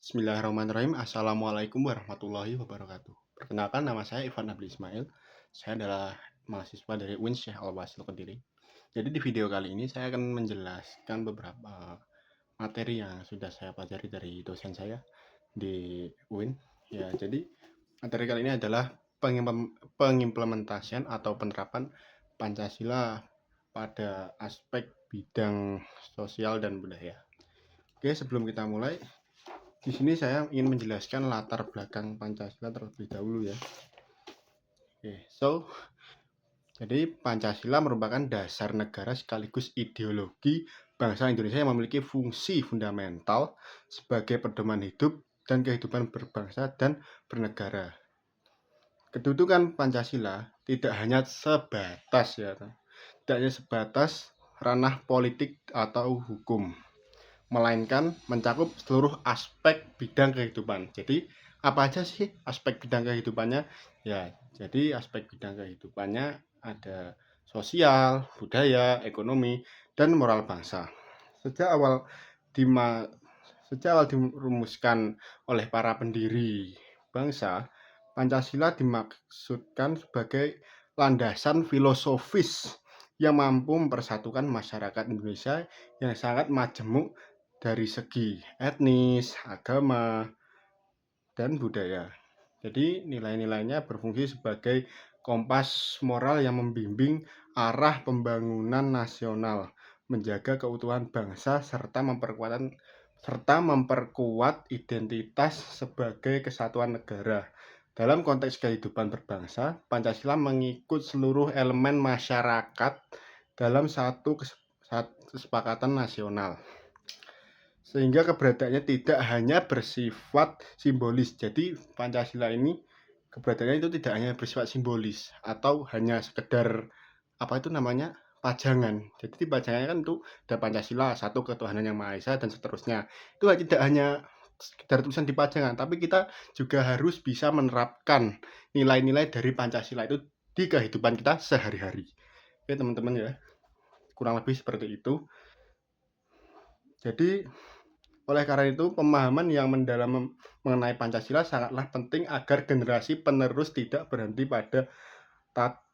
Bismillahirrahmanirrahim. Assalamualaikum warahmatullahi wabarakatuh. Perkenalkan, nama saya Ivan Abdi Ismail. Saya adalah mahasiswa dari UIN Syekh Al-Basil Kediri. Jadi di video kali ini saya akan menjelaskan beberapa materi yang sudah saya pelajari dari dosen saya di UIN. Ya, jadi materi kali ini adalah pengimplementasian atau penerapan Pancasila pada aspek bidang sosial dan budaya. Oke, sebelum kita mulai, di sini saya ingin menjelaskan latar belakang Pancasila terlebih dahulu ya. Jadi Pancasila merupakan dasar negara sekaligus ideologi bangsa Indonesia yang memiliki fungsi fundamental sebagai pedoman hidup dan kehidupan berbangsa dan bernegara. Kedudukan Pancasila tidak hanya sebatas ranah politik atau hukum, melainkan mencakup seluruh aspek bidang kehidupan. Jadi, apa aja sih aspek bidang kehidupannya? Ya, jadi aspek bidang kehidupannya ada sosial, budaya, ekonomi, dan moral bangsa. Sejak awal dirumuskan oleh para pendiri bangsa, Pancasila dimaksudkan sebagai landasan filosofis yang mampu mempersatukan masyarakat Indonesia yang sangat majemuk dari segi etnis, agama, dan budaya. Jadi nilai-nilainya berfungsi sebagai kompas moral yang membimbing arah pembangunan nasional, menjaga keutuhan bangsa serta memperkuat identitas sebagai kesatuan negara. Dalam konteks kehidupan berbangsa, Pancasila mengikut seluruh elemen masyarakat dalam satu kesepakatan nasional, sehingga keberadaannya tidak hanya bersifat simbolis. Jadi Pancasila ini keberadaannya itu tidak hanya bersifat simbolis atau hanya sekedar pajangan. Jadi di pajangannya kan itu ada Pancasila, satu ketuhanan yang Maha Esa dan seterusnya. Itu tidak hanya sekedar tulisan di pajangan, tapi kita juga harus bisa menerapkan nilai-nilai dari Pancasila itu di kehidupan kita sehari-hari. Oke teman-teman ya, kurang lebih seperti itu. Jadi oleh karena itu, pemahaman yang mendalam mengenai Pancasila sangatlah penting agar generasi penerus tidak berhenti pada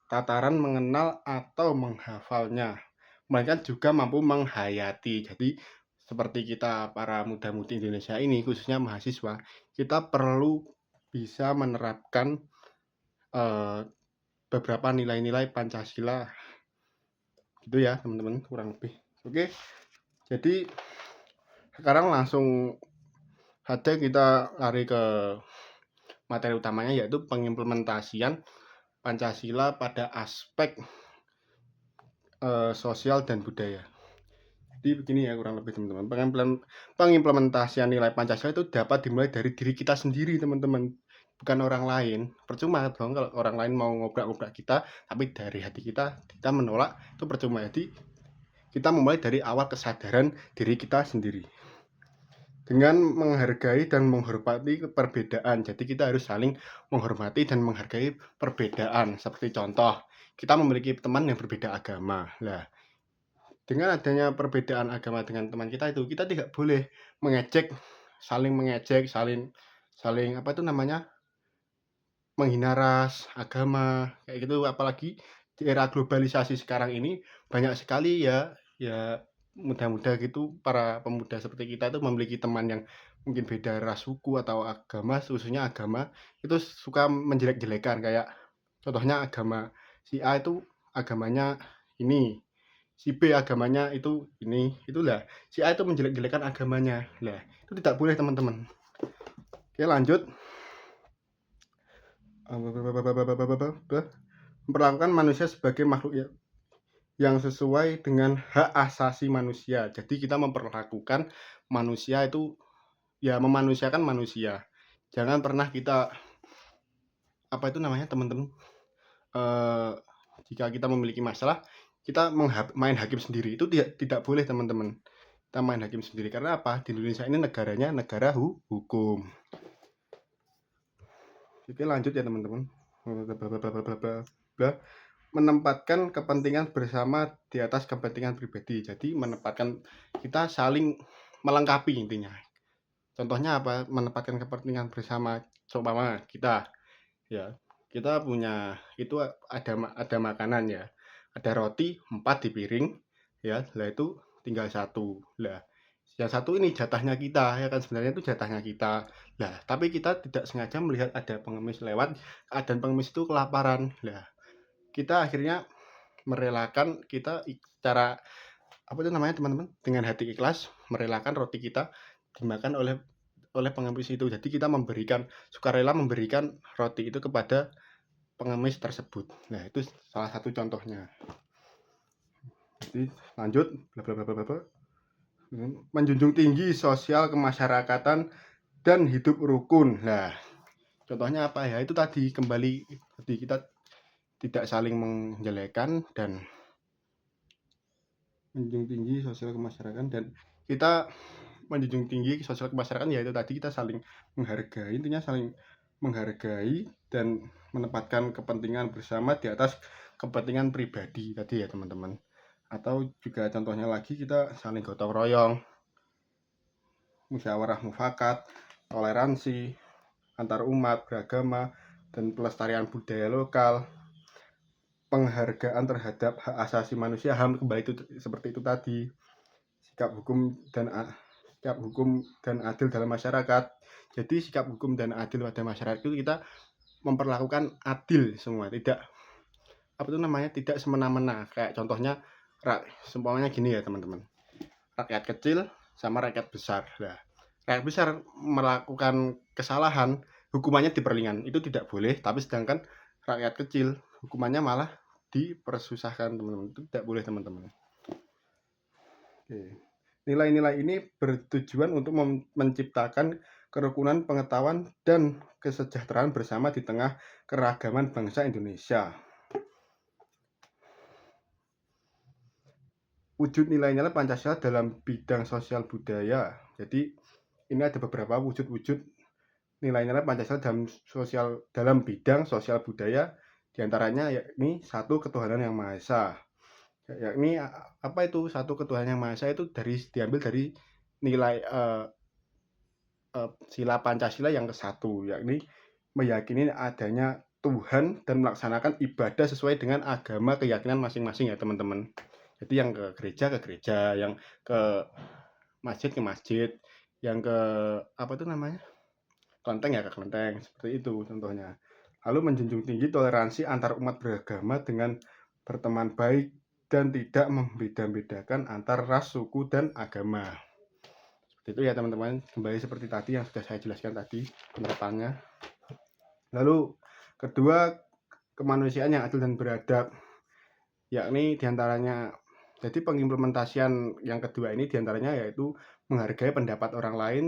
tataran mengenal atau menghafalnya, melainkan juga mampu menghayati. Jadi, seperti kita para muda-mudi Indonesia ini, khususnya mahasiswa, kita perlu bisa menerapkan beberapa nilai-nilai Pancasila. Gitu ya, teman-teman, kurang lebih. Oke, jadi sekarang langsung saja kita lari ke materi utamanya, yaitu pengimplementasian Pancasila pada aspek sosial dan budaya. Jadi begini ya kurang lebih teman-teman. Pengimplementasian nilai Pancasila itu dapat dimulai dari diri kita sendiri teman-teman, bukan orang lain. Percuma dong kalau orang lain mau ngobrak-ngobrak kita, tapi dari hati kita menolak, itu percuma. Jadi kita memulai dari awal kesadaran diri kita sendiri dengan menghargai dan menghormati perbedaan. Jadi kita harus saling menghormati dan menghargai perbedaan. Seperti contoh, kita memiliki teman yang berbeda agama. Nah, dengan adanya perbedaan agama dengan teman kita itu, kita tidak boleh saling mengejek, menghina ras, agama, kayak gitu. Apalagi di era globalisasi sekarang ini banyak sekali ya muda-muda gitu, para pemuda seperti kita itu memiliki teman yang mungkin beda ras, suku atau agama, khususnya agama, itu suka menjelek-jelekan. Kayak contohnya agama si A itu agamanya ini, si B agamanya itu ini, itulah si A itu menjelek-jelekan agamanya. Lah, itu tidak boleh teman-teman. Oke, lanjut. Memperlakukan manusia sebagai makhluk yang sesuai dengan hak asasi manusia. Jadi kita memperlakukan manusia itu ya memanusiakan manusia. Jangan pernah kita teman-teman, jika kita memiliki masalah, kita main hakim sendiri. Itu tidak boleh teman-teman. Kita main hakim sendiri. Karena apa? Di Indonesia ini negaranya negara hukum. Oke, lanjut ya teman-teman. Menempatkan kepentingan bersama di atas kepentingan pribadi. Jadi menempatkan, kita saling melengkapi intinya. Contohnya apa? Menempatkan kepentingan bersama. Seumpama kita, ya, kita punya itu ada makanan ya, ada roti 4 di piring, ya, lah itu tinggal satu. Lah, yang satu ini jatahnya kita, ya kan sebenarnya itu jatahnya kita. Lah, tapi kita tidak sengaja melihat ada pengemis lewat, dan pengemis itu kelaparan. Lah, kita akhirnya merelakan kita cara apa itu namanya teman-teman, dengan hati ikhlas merelakan roti kita dimakan oleh pengemis itu. Jadi kita sukarela memberikan roti itu kepada pengemis tersebut. Nah, itu salah satu contohnya. Jadi lanjut, bla bla bla bla bla. Menjunjung tinggi sosial kemasyarakatan dan hidup rukun. Nah, contohnya apa ya? Itu tadi kembali tadi kita tidak saling menjelekan dan menjunjung tinggi sosial kemasyarakatan, dan kita menjunjung tinggi sosial kemasyarakatan yaitu tadi kita saling menghargai, intinya saling menghargai dan menempatkan kepentingan bersama di atas kepentingan pribadi tadi ya teman-teman. Atau juga contohnya lagi kita saling gotong royong, musyawarah mufakat, toleransi antar umat beragama, dan pelestarian budaya lokal, penghargaan terhadap hak asasi manusia, HAM, kembali itu seperti itu tadi, sikap hukum dan adil dalam masyarakat. Jadi sikap hukum dan adil pada masyarakat itu kita memperlakukan adil semua, tidak apa itu namanya, tidak semena-mena. Kayak contohnya seumpamanya gini ya teman-teman, rakyat kecil sama rakyat besar. Nah, rakyat besar melakukan kesalahan, hukumannya diperingan, itu tidak boleh. Tapi sedangkan rakyat kecil hukumannya malah dipersusahkan teman-teman, itu tidak boleh teman-teman. Oke. Nilai-nilai ini bertujuan untuk menciptakan kerukunan pengetahuan dan kesejahteraan bersama di tengah keragaman bangsa Indonesia. Wujud nilai-nilai Pancasila dalam bidang sosial budaya. Jadi ini ada beberapa wujud-wujud nilai-nilai Pancasila dalam bidang sosial budaya, diantaranya yakni satu, ketuhanan yang Maha Esa. Yakni apa itu satu, ketuhanan yang Maha Esa itu diambil dari nilai sila Pancasila yang ke-1, yakni meyakini adanya Tuhan dan melaksanakan ibadah sesuai dengan agama keyakinan masing-masing ya teman-teman. Jadi yang ke gereja, yang ke masjid, yang ke apa itu namanya, kelenteng ya ke kelenteng, seperti itu contohnya. Lalu menjunjung tinggi toleransi antar umat beragama dengan berteman baik dan tidak membeda-bedakan antar ras, suku, dan agama. Seperti itu ya teman-teman, kembali seperti tadi yang sudah saya jelaskan tadi penerapannya. Lalu kedua, kemanusiaan yang adil dan beradab, yakni diantaranya, jadi pengimplementasian yang kedua ini diantaranya yaitu menghargai pendapat orang lain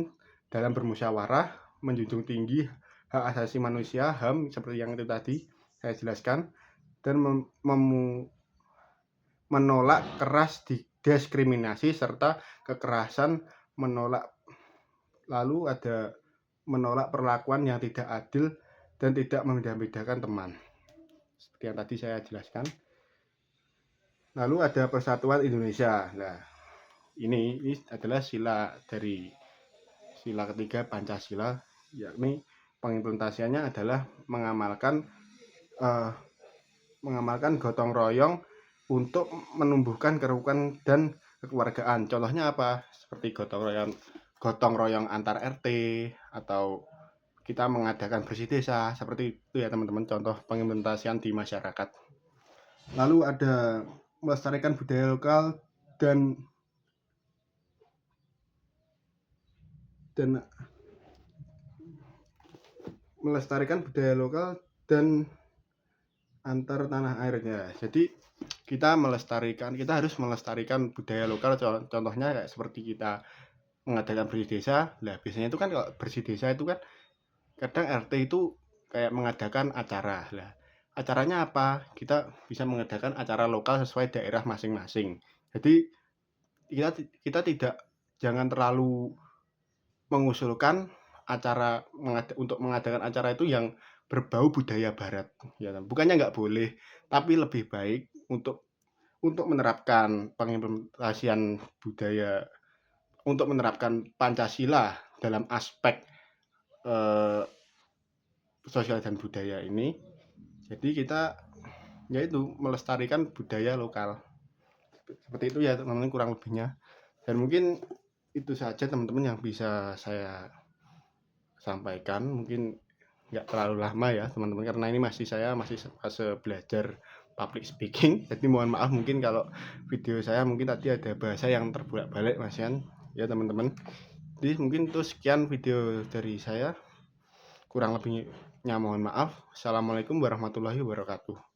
dalam bermusyawarah, menjunjung tinggi hak asasi manusia, HAM, seperti yang itu tadi saya jelaskan, dan menolak keras diskriminasi serta kekerasan, lalu ada menolak perlakuan yang tidak adil dan tidak membeda-bedakan teman, seperti yang tadi saya jelaskan. Lalu ada persatuan Indonesia. Nah, ini adalah sila ketiga Pancasila, yakni pengimplementasiannya adalah mengamalkan gotong royong untuk menumbuhkan kerukunan dan kekeluargaan. Contohnya apa? Seperti gotong royong antar RT, atau kita mengadakan bersih desa, seperti itu ya teman-teman, contoh pengimplementasian di masyarakat. Lalu ada melestarikan budaya lokal dan melestarikan budaya lokal dan antar tanah airnya. Jadi kita harus melestarikan budaya lokal. Contohnya kayak seperti kita mengadakan bersih desa. Nah, biasanya itu kan kalau bersih desa itu kan kadang RT itu kayak mengadakan acara. Nah, acaranya apa? Kita bisa mengadakan acara lokal sesuai daerah masing-masing. Jadi kita jangan terlalu mengusulkan untuk mengadakan acara itu yang berbau budaya barat, ya kan? Bukannya nggak boleh, tapi lebih baik untuk menerapkan pengimplementasian budaya, untuk menerapkan Pancasila dalam aspek sosial dan budaya ini. Jadi kita yaitu melestarikan budaya lokal. Seperti itu ya teman-teman kurang lebihnya. Dan mungkin itu saja teman-teman yang bisa saya sampaikan. Mungkin nggak terlalu lama ya teman-teman, karena ini saya masih fase belajar public speaking. Jadi mohon maaf mungkin kalau video saya mungkin tadi ada bahasa yang terbolak-balik Mas Yan ya teman-teman. Jadi mungkin itu sekian video dari saya. Kurang lebihnya mohon maaf. Assalamualaikum warahmatullahi wabarakatuh.